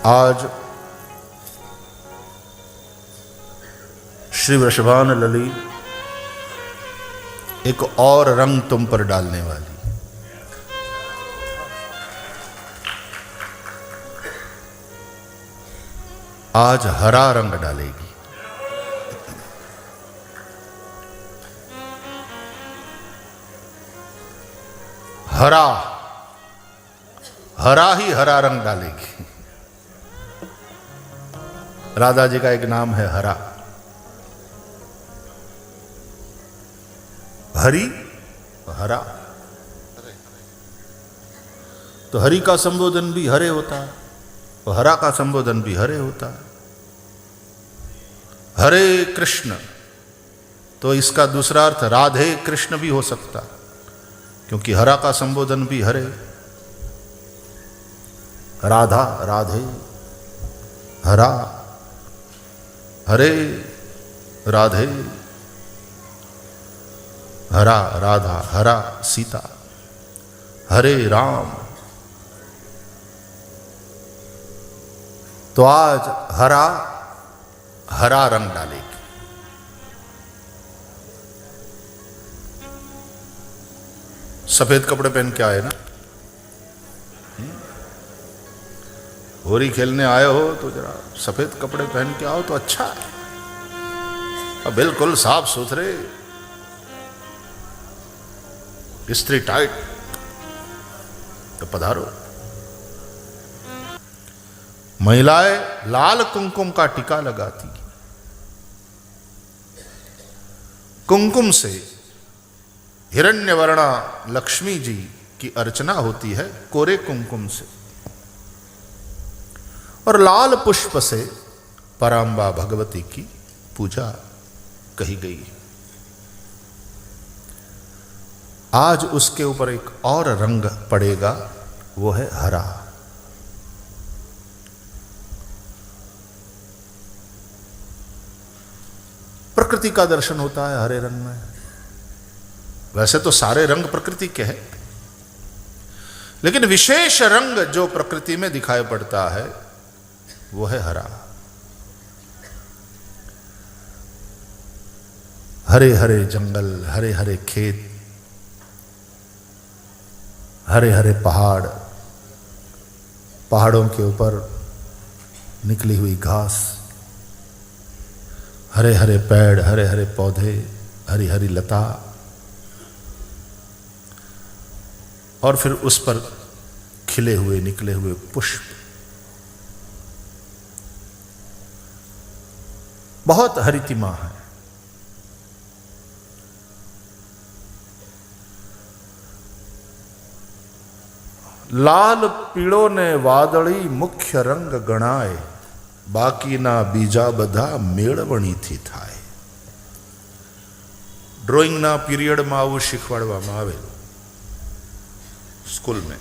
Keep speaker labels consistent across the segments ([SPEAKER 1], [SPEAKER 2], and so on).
[SPEAKER 1] आज श्री वृषभान लली एक और रंग तुम पर डालने वाली। आज हरा रंग डालेगी। हरा ही हरा रंग डालेगी। राधा जी का एक नाम है हरा। हरि हरा, तो हरि का संबोधन भी हरे होता है, तो हरा का संबोधन भी हरे होता है। हरे कृष्ण, तो इसका दूसरा अर्थ राधे कृष्ण भी हो सकता है, क्योंकि हरा का संबोधन भी हरे। राधा राधे, हरा हरे राधे, हरा राधा, हरा सीता, हरे राम। तो आज हरा रंग डालेगी। सफेद कपड़े पहन के आए ना, होली खेलने आए हो तो जरा सफेद कपड़े पहन के आओ तो अच्छा है। अब बिल्कुल साफ सुथरे, इस्त्री टाइट, तो पधारो। महिलाएं लाल कुमकुम का टीका लगाती। कुमकुम से हिरण्यवर्णा लक्ष्मी जी की अर्चना होती है, कोरे कुमकुम से। और लाल पुष्प से परांबा भगवती की पूजा कही गई। आज उसके ऊपर एक और रंग पड़ेगा, वो है हरा। प्रकृति का दर्शन होता है हरे रंग में। वैसे तो सारे रंग प्रकृति के हैं, लेकिन विशेष रंग जो प्रकृति में दिखाई पड़ता है वो है हरा। हरे हरे जंगल, हरे हरे खेत, हरे हरे पहाड़, पहाड़ों के ऊपर निकली हुई घास, हरे हरे पेड़, हरे हरे पौधे, हरी हरी लता, और फिर उस पर खिले हुए निकले हुए पुष्प। बहुत हरितिमा है। लाल पीड़ो ने वादड़ी मुख्य रंग गणाए, बाकी ना बीजा बधा मेळवणी थी थाय। ड्रोइंग ना पीरियड में आवुं शीखवाडवामां आवेलुं स्कूल में।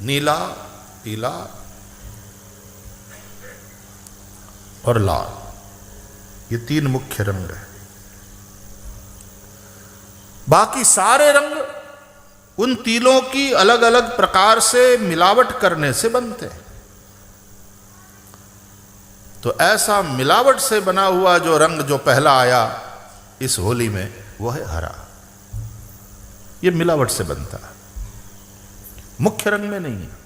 [SPEAKER 1] नीला, पीला और लाल, ये तीन मुख्य रंग है। बाकी सारे रंग उन तीनों की अलग अलग प्रकार से मिलावट करने से बनते हैं। तो ऐसा मिलावट से बना हुआ जो रंग जो पहला आया इस होली में, वो है हरा। ये मिलावट से बनता है, मुख्य रंग में नहीं है।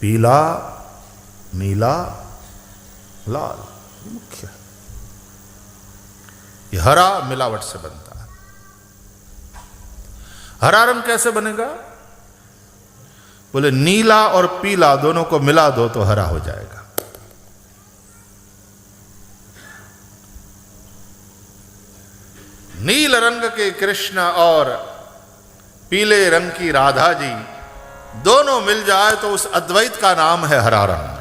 [SPEAKER 1] पीला, नीला, लाल, ये मुख्य है। ये हरा मिलावट से बनता है। हरा रंग कैसे बनेगा? बोले नीला और पीला दोनों को मिला दो तो हरा हो जाएगा। नील रंग के कृष्ण और पीले रंग की राधा जी दोनों मिल जाए तो उस अद्वैत का नाम है हरा रंग।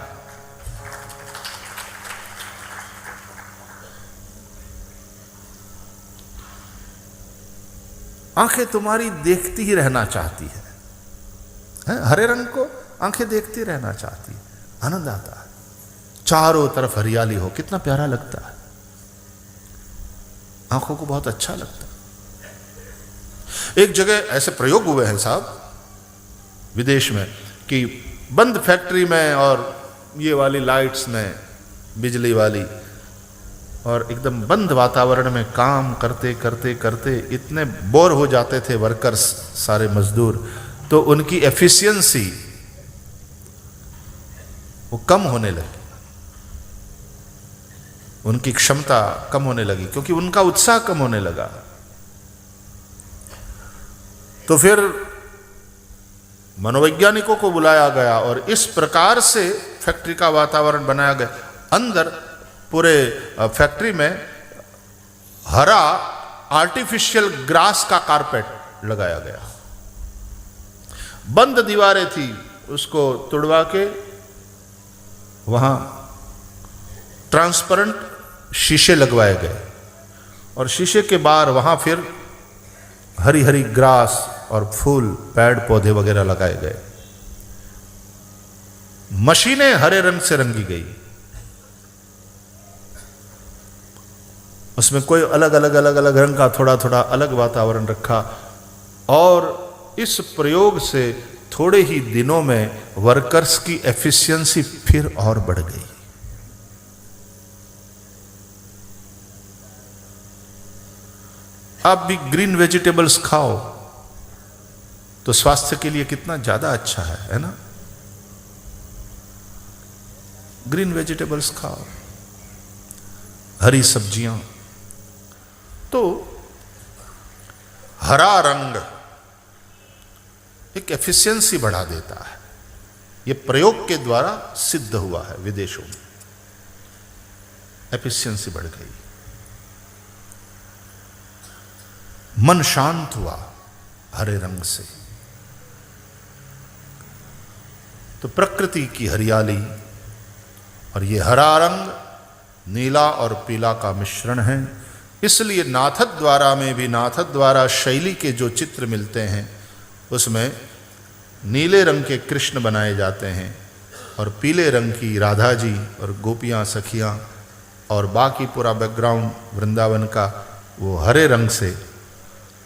[SPEAKER 1] आंखें तुम्हारी देखती ही रहना चाहती है, हरे रंग को आंखें देखती रहना चाहती है, आनंद आता है। चारों तरफ हरियाली हो, कितना प्यारा लगता है, आंखों को बहुत अच्छा लगता है। एक जगह ऐसे प्रयोग हुए हैं साहब, विदेश में कि बंद फैक्ट्री में और ये वाली लाइट्स में, बिजली वाली, और एकदम बंद वातावरण में काम करते करते करते इतने बोर हो जाते थे वर्कर्स, सारे मजदूर, तो उनकी एफिशिएंसी वो कम होने लगी, उनकी क्षमता कम होने लगी, क्योंकि उनका उत्साह कम होने लगा। तो फिर मनोवैज्ञानिकों को बुलाया गया और इस प्रकार से फैक्ट्री का वातावरण बनाया गया। अंदर पूरे फैक्ट्री में हरा आर्टिफिशियल ग्रास का कारपेट लगाया गया। बंद दीवारें थी, उसको तुड़वा के वहां ट्रांसपेरेंट शीशे लगवाए गए और शीशे के बाहर वहां फिर हरी हरी ग्रास और फूल, पेड़ पौधे वगैरह लगाए गए। मशीनें हरे रंग से रंगी गई, उसमें कोई अलग अलग रंग का थोड़ा थोड़ा अलग वातावरण रखा, और इस प्रयोग से थोड़े ही दिनों में वर्कर्स की एफिशिएंसी फिर और बढ़ गई। आप भी ग्रीन वेजिटेबल्स खाओ तो स्वास्थ्य के लिए कितना ज्यादा अच्छा है ना? ग्रीन वेजिटेबल्स खाओ, हरी सब्जियां। तो हरा रंग एक एफिशिएंसी बढ़ा देता है। यह प्रयोग के द्वारा सिद्ध हुआ है विदेशों में, एफिशिएंसी बढ़ गई, मन शांत हुआ हरे रंग से। तो प्रकृति की हरियाली और ये हरा रंग नीला और पीला का मिश्रण है। इसलिए नाथद्वारा में भी, नाथद्वारा शैली के जो चित्र मिलते हैं उसमें नीले रंग के कृष्ण बनाए जाते हैं और पीले रंग की राधा जी और गोपियां सखियां, और बाकी पूरा बैकग्राउंड वृंदावन का वो हरे रंग से।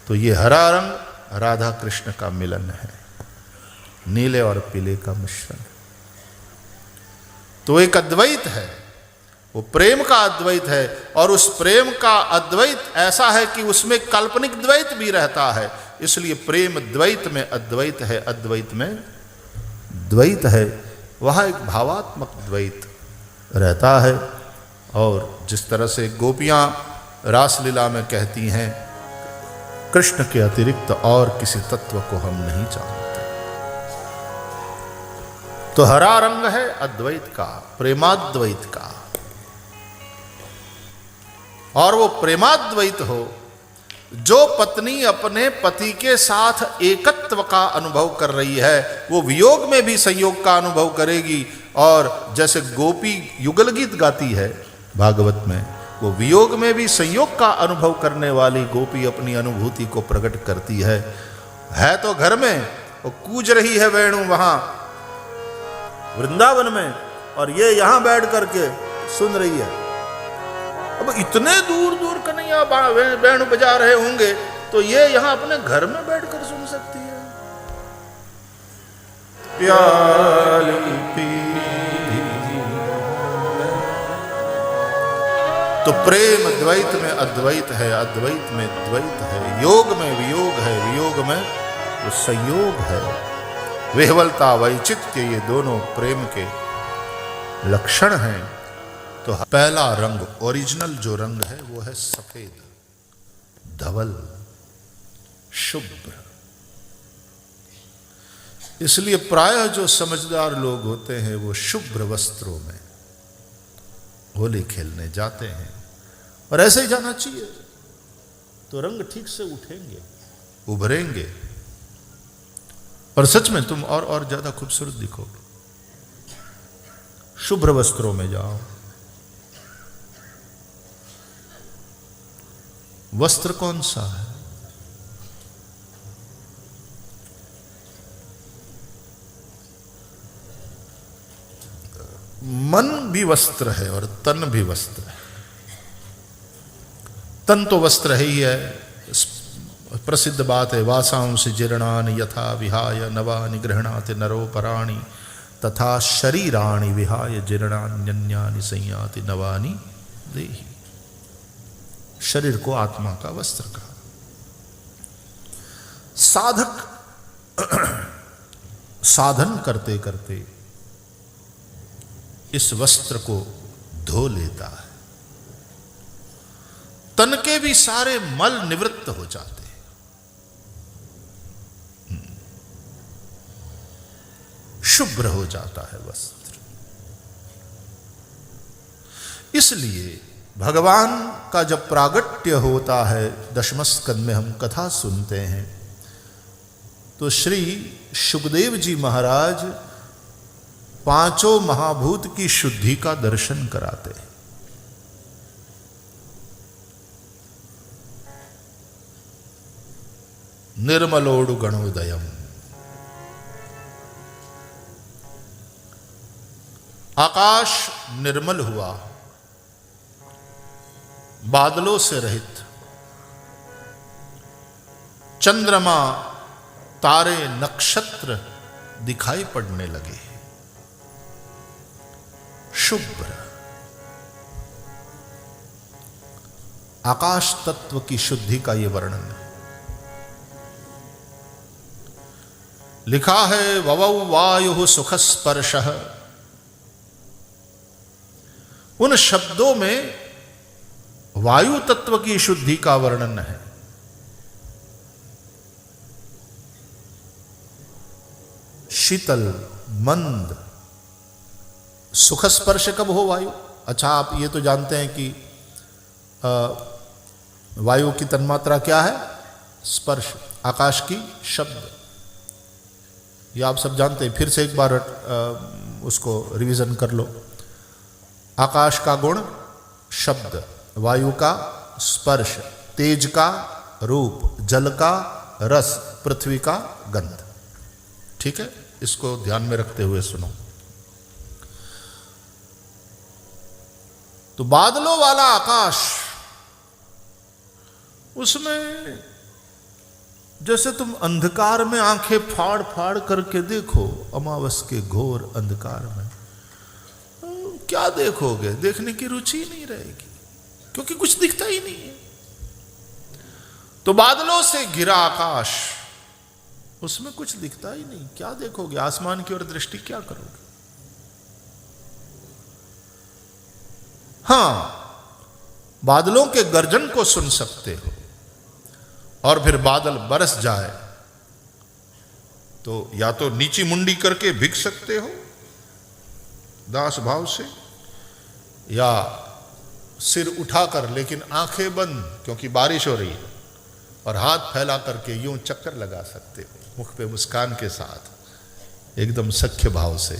[SPEAKER 1] तो ये हरा रंग राधा कृष्ण का मिलन है, नीले और पीले का मिश्रण। तो एक अद्वैत है, वो प्रेम का अद्वैत है, और उस प्रेम का अद्वैत ऐसा है कि उसमें काल्पनिक द्वैत भी रहता है। इसलिए प्रेम द्वैत में अद्वैत है, अद्वैत में द्वैत है। वहां एक भावात्मक द्वैत रहता है। और जिस तरह से गोपियां रासलीला में कहती हैं, कृष्ण के अतिरिक्त और किसी तत्व को हम नहीं जानते। तो हरा रंग है अद्वैत का, प्रेमाद्वैत का। और वो प्रेमाद्वैत हो, जो पत्नी अपने पति के साथ एकत्व का अनुभव कर रही है, वो वियोग में भी संयोग का अनुभव करेगी। और जैसे गोपी युगल गीत गाती है भागवत में, वो वियोग में भी संयोग का अनुभव करने वाली गोपी अपनी अनुभूति को प्रकट करती है तो घर में, वो कूज रही है वेणु वहां वृंदावन में, और ये यहां बैठ करके सुन रही है। अब इतने दूर दूर कन्हैया वेणु बजा रहे होंगे, तो ये यहां अपने घर में बैठकर सुन सकती है। प्याली पी। तो प्रेम द्वैत में अद्वैत है, अद्वैत में द्वैत है, योग में वियोग है, वियोग में वो संयोग है। विह्वलता वैचित्य, ये दोनों प्रेम के लक्षण हैं। तो पहला रंग, ओरिजिनल जो रंग है, वो है सफेद, धवल, शुभ्र। इसलिए प्रायः जो समझदार लोग होते हैं वो शुभ्र वस्त्रों में होली खेलने जाते हैं, और ऐसे ही जाना चाहिए। तो रंग ठीक से उठेंगे, उभरेंगे, और सच में तुम और ज्यादा खूबसूरत दिखोगे। शुभ्र वस्त्रों में जाओ। वस्त्र कौन सा है? मन भी वस्त्र है और तन भी वस्त्र है। तन तो वस्त्र है ही है, प्रसिद्ध बात है, वासांसि जीर्णानि यथा विहाय नवानि गृह्णाति नरोपराणि तथा शरीराणि विहाय जीर्णान्यन्यानि संयाति नवानि देहि। शरीर को आत्मा का वस्त्र कहा। साधक साधन करते करते इस वस्त्र को धो लेता है, तन के भी सारे मल निवृत्त हो जाते हैं, शुभ्र हो जाता है वस्त्र। इसलिए भगवान का जब प्रागट्य होता है, दशम स्कंद में हम कथा सुनते हैं, तो श्री शुकदेव जी महाराज पांचों महाभूत की शुद्धि का दर्शन कराते हैं। निर्मलोडु गणोदयम, आकाश निर्मल हुआ, बादलों से रहित, चंद्रमा तारे नक्षत्र दिखाई पड़ने लगे, शुभ्र। आकाश तत्व की शुद्धि का यह वर्णन है। लिखा है ववौ वायु सुख स्पर्शः, उन शब्दों में वायु तत्व की शुद्धि का वर्णन है। शीतल मंद, सुख स्पर्श कब हो वायु? अच्छा, आप ये तो जानते हैं कि वायु की तन्मात्रा क्या है? स्पर्श। आकाश की शब्द, ये आप सब जानते हैं, फिर से एक बार उसको रिवीजन कर लो। आकाश का गुण शब्द, वायु का स्पर्श, तेज का रूप, जल का रस, पृथ्वी का गंध। ठीक है, इसको ध्यान में रखते हुए सुनो। तो बादलों वाला आकाश, उसमें जैसे तुम अंधकार में आंखें फाड़ फाड़ करके देखो, अमावस के घोर अंधकार में, क्या देखोगे? देखने की रुचि नहीं रहेगी, क्योंकि कुछ दिखता ही नहीं है। तो बादलों से घिरा आकाश, उसमें कुछ दिखता ही नहीं, क्या देखोगे? आसमान की ओर दृष्टि क्या करोगे? हां, बादलों के गर्जन को सुन सकते हो, और फिर बादल बरस जाए तो या तो नीची मुंडी करके भिग सकते हो दास भाव से, या सिर उठाकर लेकिन आंखें बंद, क्योंकि बारिश हो रही है, और हाथ फैला करके यूं चक्कर लगा सकते हो, मुख पे मुस्कान के साथ, एकदम सख्य भाव से,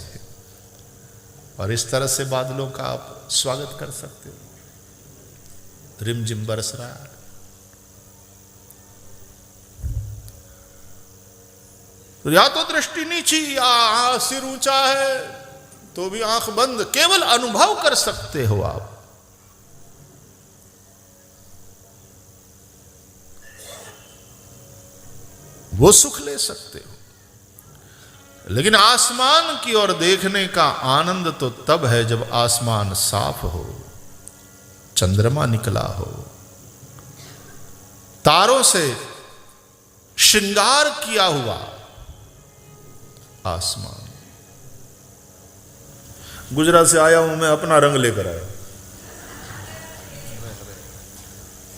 [SPEAKER 1] और इस तरह से बादलों का आप स्वागत कर सकते हो। रिमझिम बरस रहा है, तो या तो दृष्टि नीची या सिर ऊंचा है तो भी आंख बंद, केवल अनुभव कर सकते हो आप। वो सुख ले सकते हो। लेकिन आसमान की ओर देखने का आनंद तो तब है जब आसमान साफ हो, चंद्रमा निकला हो, तारों से श्रृंगार किया हुआ आसमान। गुजरात से आया हूं मैं, अपना रंग लेकर आया।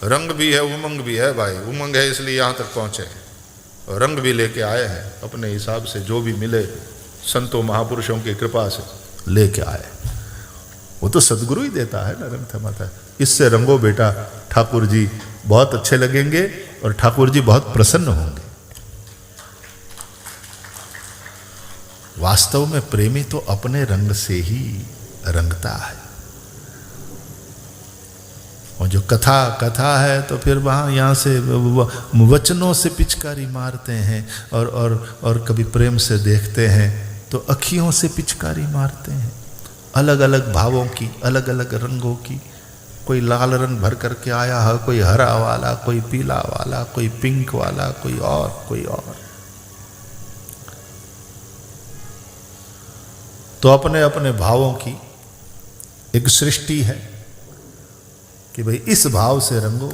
[SPEAKER 1] रंग भी है, उमंग भी है भाई। उमंग है इसलिए यहां तक पहुंचे, रंग भी लेके आए हैं अपने हिसाब से, जो भी मिले संतों महापुरुषों की कृपा से लेके आए। वो तो सदगुरु ही देता है ना रंग थमाता है। इससे रंगो बेटा, ठाकुर जी बहुत अच्छे लगेंगे और ठाकुर जी बहुत प्रसन्न होंगे। वास्तव में प्रेमी तो अपने रंग से ही रंगता है। और जो कथा है तो फिर वहाँ यहाँ से वचनों से पिचकारी मारते हैं, और कभी प्रेम से देखते हैं तो अखियों से पिचकारी मारते हैं, अलग अलग भावों की, अलग अलग रंगों की। कोई लाल रंग भर करके आया है, कोई हरा वाला, कोई पीला वाला, कोई पिंक वाला, कोई और। तो अपने अपने भावों की एक सृष्टि है कि भाई इस भाव से रंगो,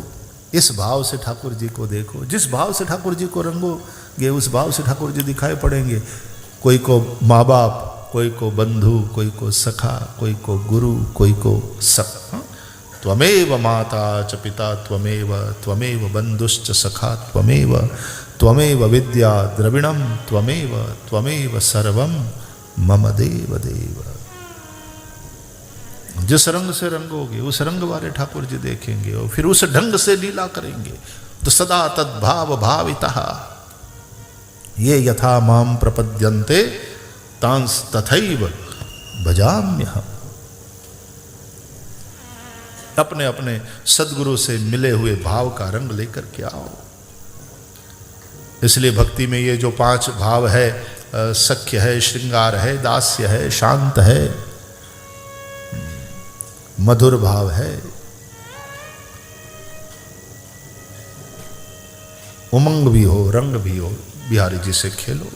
[SPEAKER 1] इस भाव से ठाकुर जी को देखो, जिस भाव से ठाकुर जी को रंगोगे उस भाव से ठाकुर जी दिखाई पड़ेंगे। कोई को माँ बाप, कोई को बंधु, कोई को सखा, कोई को गुरु, कोई को सखा। त्वमेव माता च पिता त्वमेव बंधुश्च सखा त्वमेव विद्या द्रविणम त्वमेव सर्वम मम देव देव। जिस रंग से रंगोगे उस रंग वाले ठाकुर जी देखेंगे और फिर उस ढंग से लीला करेंगे। तो सदा तद्भाव भावितः ये यथा माम प्रपद्यन्ते तांस तथैव भजाम्यहम्। अपने अपने सदगुरु से मिले हुए भाव का रंग लेकर के आओ। इसलिए भक्ति में ये जो 5 भाव है, सख्य है, श्रृंगार है, दास्य है, शांत है, मधुर भाव है, उमंग भी हो, रंग भी हो, बिहारी जी से खेलो।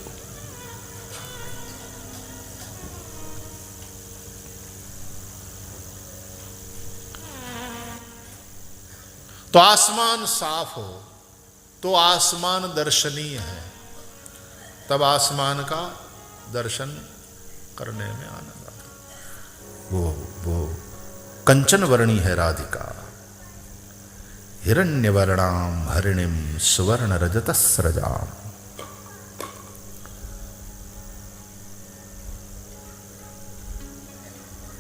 [SPEAKER 1] तो आसमान साफ हो तो आसमान दर्शनीय है, तब आसमान का दर्शन करने में आनंद आता। वो कंचन वर्णी है राधिका, हिरण्यवर्णाम हरिणीम सुवर्ण रजतस्रजाम।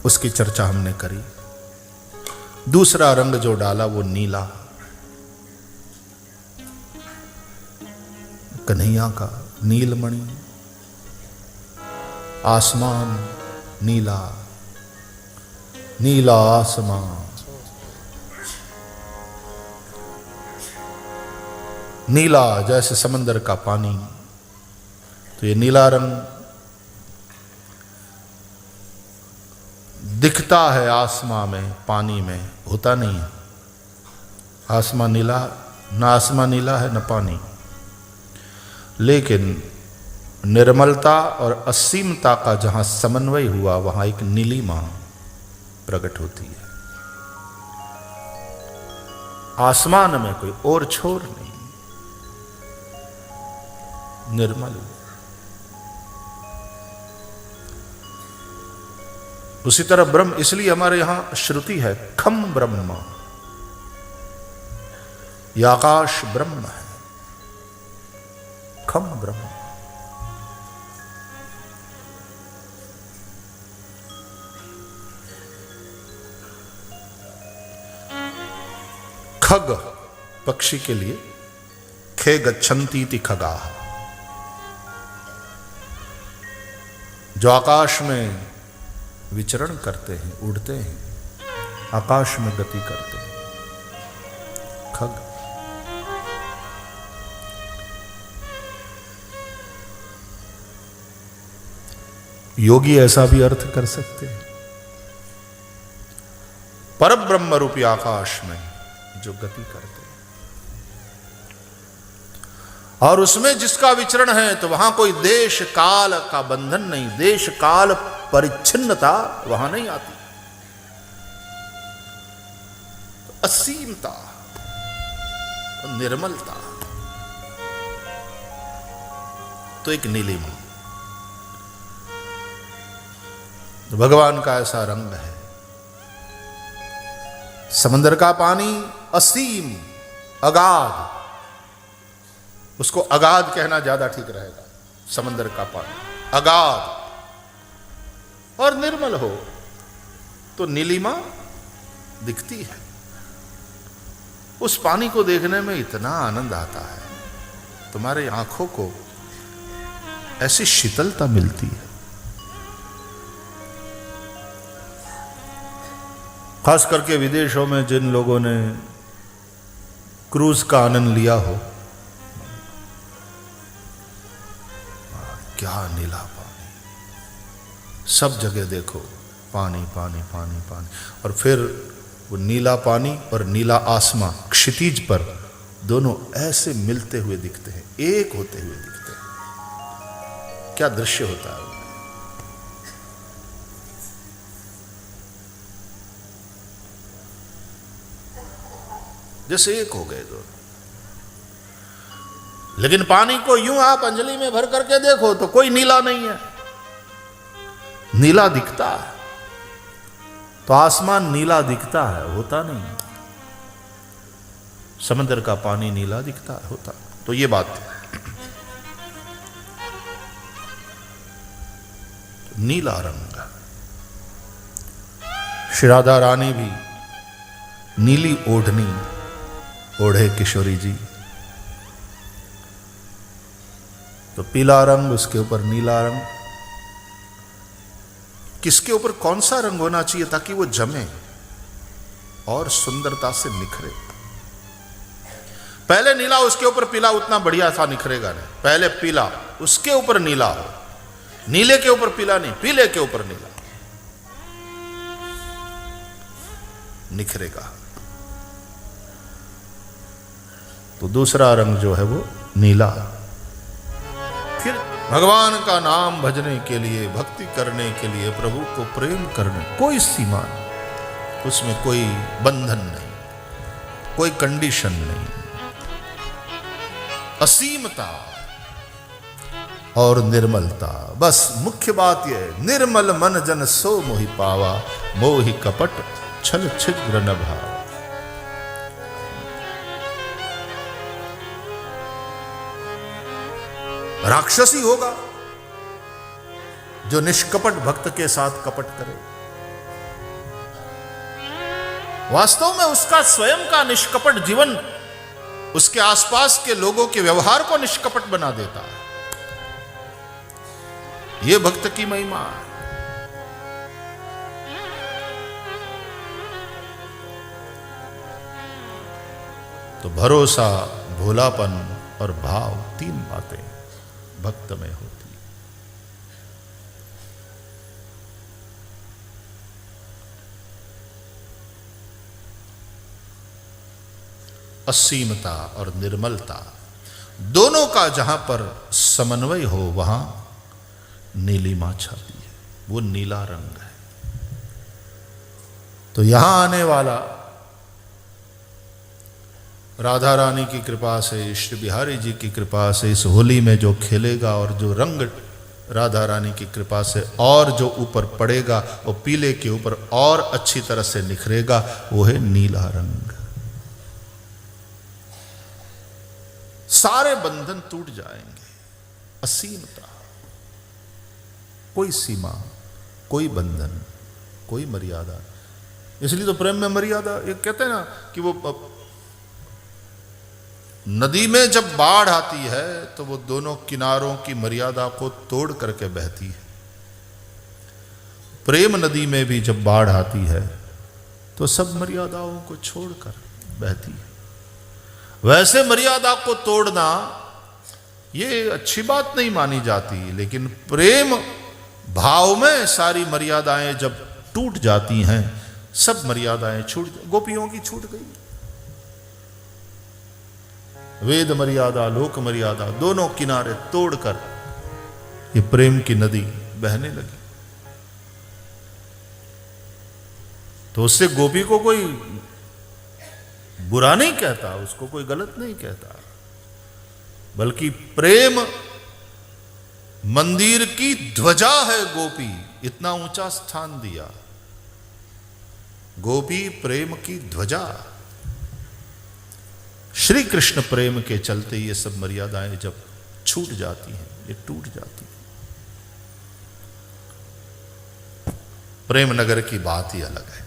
[SPEAKER 1] उसकी चर्चा हमने करी। दूसरा रंग जो डाला वो नीला, कन्हैया का नीलमणि, आसमान नीला, नीला आसमान, नीला जैसे समंदर का पानी। तो ये नीला रंग दिखता है आसमां में, पानी में होता नहीं है। आसमां नीला, ना आसमां नीला है न पानी, लेकिन निर्मलता और असीमता का जहां समन्वय हुआ वहां एक नीलिमा प्रकट होती है। आसमान में कोई और छोर नहीं, निर्मल। उसी तरह ब्रह्म, इसलिए हमारे यहां श्रुति है खम ब्रह्म, यह आकाश ब्रह्म है, खम ब्रह्म। खग पक्षी के लिए खे गच्छन्तीति खगाः, जो आकाश में विचरण करते हैं, उड़ते हैं, आकाश में गति करते हैं, खग। योगी ऐसा भी अर्थ कर सकते हैं, परब्रह्म रूपी आकाश में जो गति करते हैं, और उसमें जिसका विचरण है तो वहां कोई देश काल का बंधन नहीं, देश काल परिच्छिन्नता वहां नहीं आती। तो असीमता, निर्मलता, तो एक नीलिमा। तो भगवान का ऐसा रंग है। समंदर का पानी असीम, अगाध, उसको अगाध कहना ज्यादा ठीक रहेगा। समंदर का पानी अगाध और निर्मल हो तो नीलिमा दिखती है। उस पानी को देखने में इतना आनंद आता है, तुम्हारे आंखों को ऐसी शीतलता मिलती है। खास करके विदेशों में जिन लोगों ने क्रूज का आनंद लिया हो, क्या नीला पानी, सब जगह देखो पानी पानी पानी पानी। और फिर वो नीला पानी और नीला आसमां क्षितिज पर दोनों ऐसे मिलते हुए दिखते हैं, एक होते हुए दिखते हैं। क्या दृश्य होता है, जैसे एक हो गए दोनों। लेकिन पानी को यूं आप अंजलि में भर करके देखो तो कोई नीला नहीं है। नीला दिखता है तो आसमान नीला दिखता है, होता नहीं। समंदर का पानी नीला दिखता है, होता। तो ये बात है। तो नीला रंग, श्री राधा रानी भी नीली ओढ़नी ओढ़े किशोरी जी, तो पीला रंग, उसके ऊपर नीला रंग। किसके ऊपर कौन सा रंग होना चाहिए ताकि वो जमे और सुंदरता से निखरे। पहले नीला उसके ऊपर पीला, उतना बढ़िया सा निखरेगा नहीं। पहले पीला उसके ऊपर नीला हो, नीले के ऊपर पीला नहीं, पीले के ऊपर नीला, निखरेगा। तो दूसरा रंग जो है वो नीला। फिर भगवान का नाम भजने के लिए, भक्ति करने के लिए, प्रभु को प्रेम करने, कोई सीमा नहीं, उसमें कोई बंधन नहीं, कोई कंडीशन नहीं, असीमता और निर्मलता। बस मुख्य बात यह, निर्मल मन जन सो मोहि पावा, मोहि कपट छल छिद्र न भाव। राक्षसी होगा जो निष्कपट भक्त के साथ कपट करे। वास्तव में उसका स्वयं का निष्कपट जीवन उसके आसपास के लोगों के व्यवहार को निष्कपट बना देता है। यह भक्त की महिमा है। तो भरोसा, भोलापन और भाव, तीन बातें भक्त में होती। असीमता और निर्मलता, दोनों का जहां पर समन्वय हो वहां नीलिमा छाती है, वो नीला रंग है। तो यहां आने वाला राधा रानी की कृपा से, श्री बिहारी जी की कृपा से इस होली में जो खेलेगा और जो रंग राधा रानी की कृपा से और जो ऊपर पड़ेगा वो पीले के ऊपर और अच्छी तरह से निखरेगा, वो है नीला रंग। सारे बंधन टूट जाएंगे। असीमता, कोई सीमा, कोई बंधन, कोई मर्यादा। इसलिए तो प्रेम में मर्यादा, ये कहते हैं ना कि वो नदी में जब बाढ़ आती है तो वो दोनों किनारों की मर्यादा को तोड़ करके बहती है। प्रेम नदी में भी जब बाढ़ आती है तो सब मर्यादाओं को छोड़कर बहती है। वैसे मर्यादा को तोड़ना ये अच्छी बात नहीं मानी जाती, लेकिन प्रेम भाव में सारी मर्यादाएं जब टूट जाती हैं, सब मर्यादाएं छूट, गोपियों की छूट गई। वेद मर्यादा, लोक मर्यादा, दोनों किनारे तोड़कर ये प्रेम की नदी बहने लगी। तो उससे गोपी को कोई बुरा नहीं कहता, उसको कोई गलत नहीं कहता, बल्कि प्रेम मंदिर की ध्वजा है। गोपी इतना ऊंचा स्थान दिया, गोपी प्रेम की ध्वजा। श्री कृष्ण प्रेम के चलते ये सब मर्यादाएं जब छूट जाती हैं, ये टूट जाती हैं। प्रेम नगर की बात ही अलग है,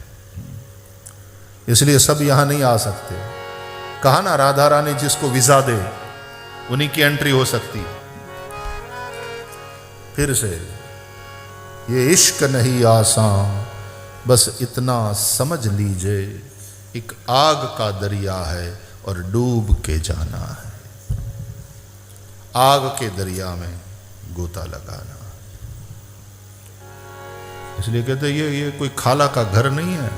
[SPEAKER 1] इसलिए सब यहां नहीं आ सकते। कहा ना राधा रानी जिसको वीजा दे उन्हीं की एंट्री हो सकती है। फिर से, ये इश्क नहीं आसान, बस इतना समझ लीजिए, एक आग का दरिया है और डूब के जाना है। आग के दरिया में गोता लगाना। इसलिए कहते ये कोई खाला का घर नहीं है।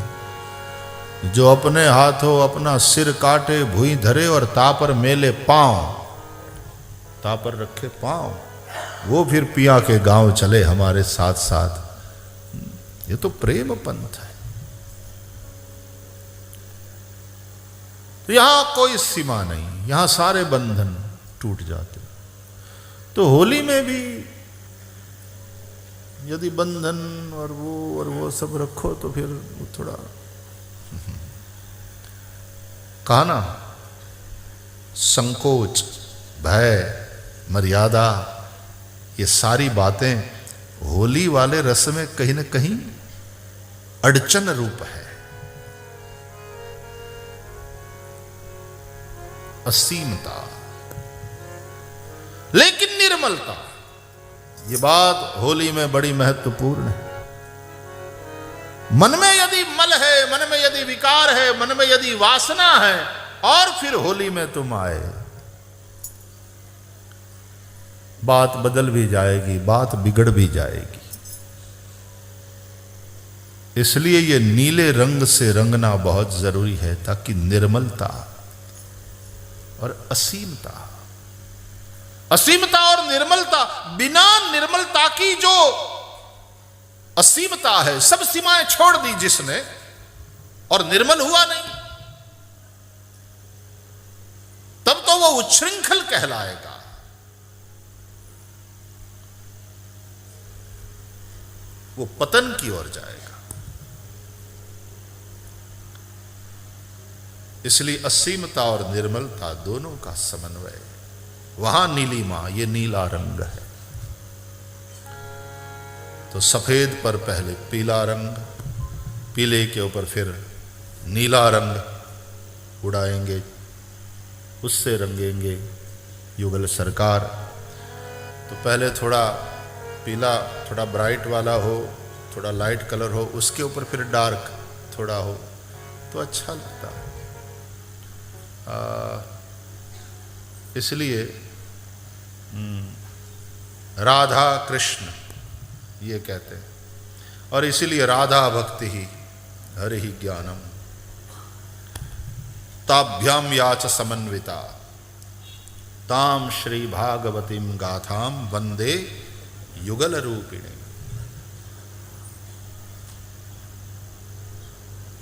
[SPEAKER 1] जो अपने हाथों अपना सिर काटे भुई धरे और तापर मेले पांव, तापर रखे पांव, वो फिर पिया के गांव चले हमारे साथ साथ। ये तो प्रेम पंथ है। तो यहां कोई सीमा नहीं, यहां सारे बंधन टूट जाते। तो होली में भी यदि बंधन और वो सब रखो तो फिर थोड़ा कहा ना, संकोच, भय, मर्यादा, ये सारी बातें होली वाले रस में कहीं ना कहीं अड़चन रूप है। असीमता लेकिन निर्मलता, ये बात होली में बड़ी महत्वपूर्ण है। मन में यदि मल है, मन में यदि विकार है, मन में यदि वासना है, और फिर होली में तुम आए, बात बदल भी जाएगी, बात बिगड़ भी जाएगी। इसलिए ये नीले रंग से रंगना बहुत जरूरी है, ताकि निर्मलता और असीमता, असीमता और निर्मलता, बिना निर्मलता की जो असीमता है, सब सीमाएं छोड़ दी जिसने और निर्मल हुआ नहीं, तब तो वो उच्छृंखल कहलाएगा। वो पतन की ओर जाएगा। इसलिए असीमता और निर्मलता दोनों का समन्वय, वहां नीलिमा, ये नीला रंग है। तो सफेद पर पहले पीला रंग, पीले के ऊपर फिर नीला रंग उड़ाएंगे, उससे रंगेंगे युगल सरकार। तो पहले थोड़ा पीला, थोड़ा ब्राइट वाला हो, थोड़ा लाइट कलर हो, उसके ऊपर फिर डार्क थोड़ा हो तो अच्छा लगता है। इसलिए राधा कृष्ण ये कहते हैं, और इसीलिए राधा भक्ति ही हरि ही ज्ञानम, ताभ्याम याच समन्विता, ताम श्री भागवतीम गाथाम वंदे युगल रूपिणी।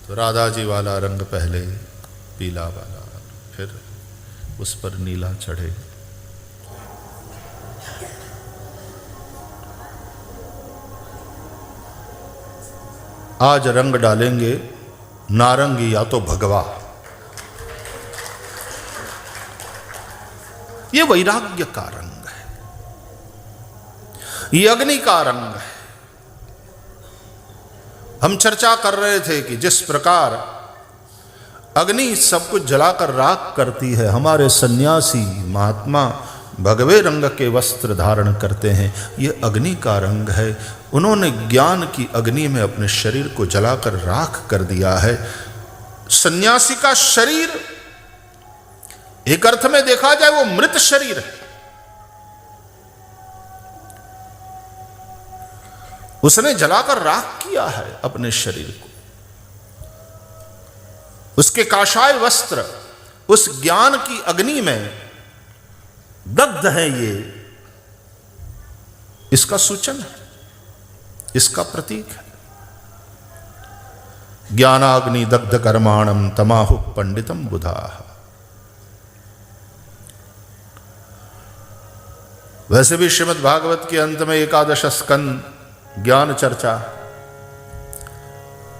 [SPEAKER 1] तो राधा जी वाला रंग पहले पीला वाला, फिर उस पर नीला चढ़े। आज रंग डालेंगे नारंगी या तो भगवा। ये वैराग्य का रंग है, ये अग्नि का रंग है। हम चर्चा कर रहे थे कि जिस प्रकार अग्नि सब कुछ जलाकर राख करती है, हमारे सन्यासी महात्मा भगवे रंग के वस्त्र धारण करते हैं, ये अग्नि का रंग है। उन्होंने ज्ञान की अग्नि में अपने शरीर को जलाकर राख कर दिया है। सन्यासी का शरीर एक अर्थ में देखा जाए वो मृत शरीर है। उसने जलाकर राख किया है अपने शरीर को। उसके काशाय वस्त्र उस ज्ञान की अग्नि में दग्ध है। ये इसका सूचन है, इसका प्रतीक है। ज्ञानाग्नि दग्ध कर्माणम तमाहु पंडितम बुधाः। वैसे भी श्रीमद् भागवत के अंत में एकादश स्कंद ज्ञान चर्चा,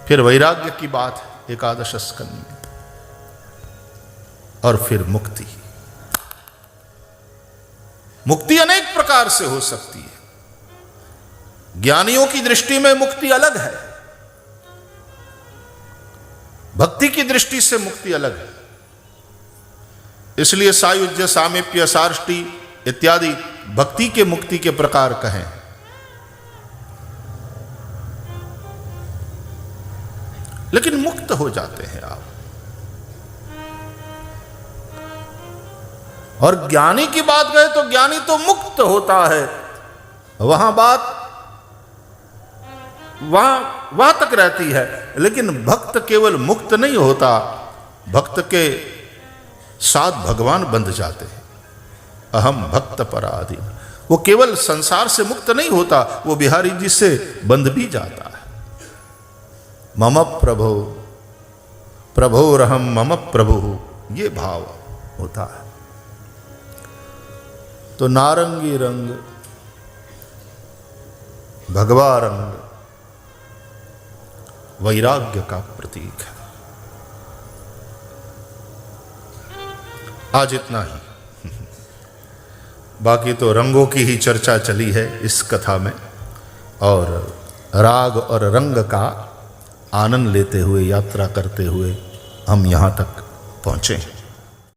[SPEAKER 1] फिर वैराग्य की बात एकादश स्कंद में, और फिर मुक्ति। मुक्ति अनेक प्रकार से हो सकती है। ज्ञानियों की दृष्टि में मुक्ति अलग है, भक्ति की दृष्टि से मुक्ति अलग है। इसलिए सायुज्य, सामीप्य, सार्ष्टि इत्यादि भक्ति के मुक्ति के प्रकार कहें। लेकिन मुक्त हो जाते हैं आप। और ज्ञानी की बात करें तो ज्ञानी तो मुक्त होता है। वहां बात वहां तक रहती है। लेकिन भक्त केवल मुक्त नहीं होता, भक्त के साथ भगवान बंध जाते हैं। अहम भक्त पराधीन, वो केवल संसार से मुक्त नहीं होता, वो बिहारी जी से बंध भी जाता है। मम प्रभो प्रभोरहम मम प्रभु, ये भाव होता है। तो नारंगी रंग, भगवा रंग वैराग्य का प्रतीक है। आज इतना ही, बाकी तो रंगों की ही चर्चा चली है इस कथा में, और राग और रंग का आनंद लेते हुए, यात्रा करते हुए हम यहाँ तक पहुँचे हैं।